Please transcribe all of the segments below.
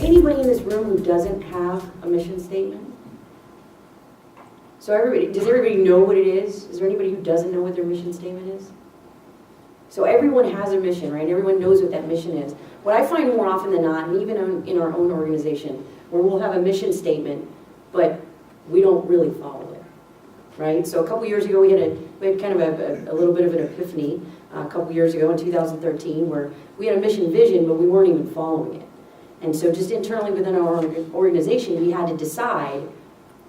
anybody in this room who doesn't have a mission statement? So does everybody know what it is? Is there anybody who doesn't know what their mission statement is? So everyone has a mission, right? Everyone knows what that mission is. What I find more often than not, and even in our own organization, where we'll have a mission statement, but we don't really follow it, right? So a couple years ago, we had kind of a little bit of an epiphany a couple years ago in 2013, where we had a mission vision, but we weren't even following it. And so just internally within our organization, we had to decide,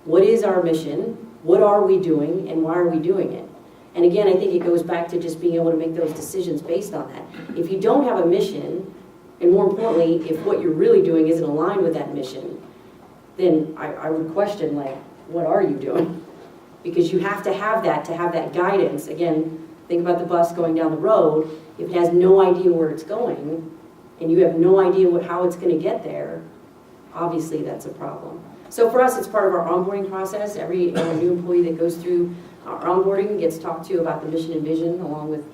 what is our mission, what are we doing, and why are we doing it? And again, I think it goes back to just being able to make those decisions based on that. If you don't have a mission, and more importantly, if what you're really doing isn't aligned with that mission, then I would question, like, what are you doing? Because you have to have that guidance. Again, think about the bus going down the road. If it has no idea where it's going, and you have no idea how it's going to get there, obviously that's a problem. So for us, it's part of our onboarding process. Every new employee that goes through our onboarding gets talked to about the mission and vision, along with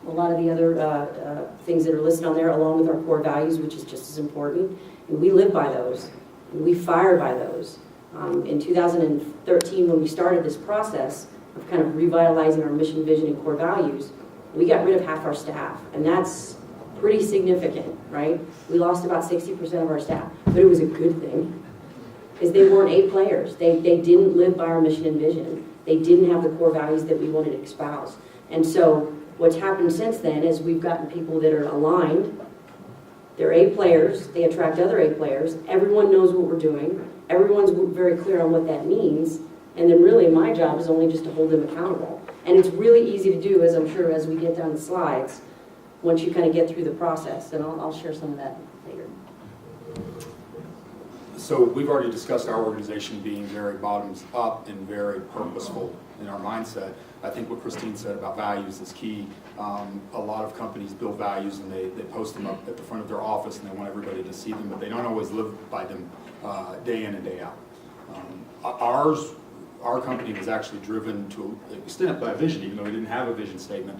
a lot of the other things that are listed on there, along with our core values, which is just as important. And we live by those, and we fire by those. In 2013, when we started this process of kind of revitalizing our mission, vision, and core values, we got rid of half our staff, and that's pretty significant, right? We lost about 60% of our staff, but it was a good thing, because they weren't A players. They didn't live by our mission and vision. They didn't have the core values that we wanted to espouse. And so what's happened since then is we've gotten people that are aligned. They're A players. They attract other A players. Everyone knows what we're doing. Everyone's very clear on what that means. And then really my job is only just to hold them accountable. And it's really easy to do, as I'm sure as we get down the slides, once you kind of get through the process. And I'll share some of that later. So we've already discussed our organization being very bottoms up and very purposeful in our mindset. I think what Christine said about values is key. A lot of companies build values and they post them up at the front of their office and they want everybody to see them, but they don't always live by them day in and day out. Our company was actually driven to an extent by a vision, even though we didn't have a vision statement.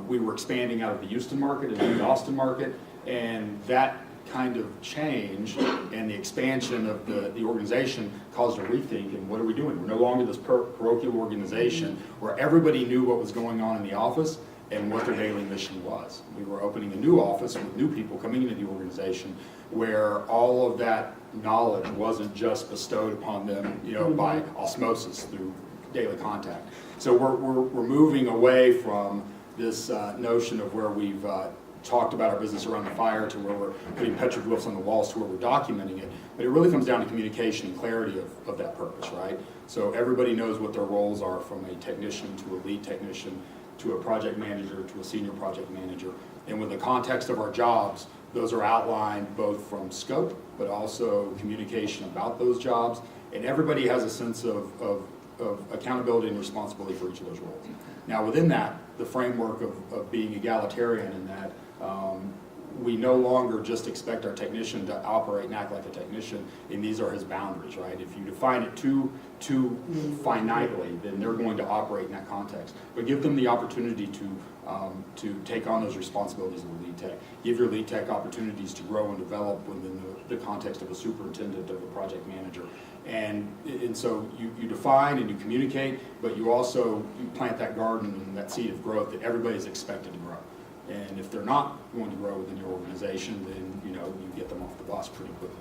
We were expanding out of the Houston market into the Austin market, and that kind of change and the expansion of the organization caused a rethink in what are we doing. We're no longer this parochial organization where everybody knew what was going on in the office and what their daily mission was. We were opening a new office with new people coming into the organization where all of that knowledge wasn't just bestowed upon them, by osmosis through daily contact. So we're moving away from this notion of where we've talked about our business around the fire to where we're putting petroglyphs on the walls to where we're documenting it. But it really comes down to communication and clarity of that purpose, right? So everybody knows what their roles are, from a technician to a lead technician to a project manager to a senior project manager. And with the context of our jobs, those are outlined both from scope, but also communication about those jobs. And everybody has a sense of accountability and responsibility for each of those roles. Now within that, the framework of being egalitarian in that we no longer just expect our technician to operate and act like a technician, and these are his boundaries, right? If you define it too finitely, then they're going to operate in that context. But give them the opportunity to take on those responsibilities of a lead tech. Give your lead tech opportunities to grow and develop within the context of a superintendent, of a project manager. And so you define and you communicate, but you plant that garden and that seed of growth that everybody's expected to grow. And if they're not going to grow within your organization, then you get them off the bus pretty quickly.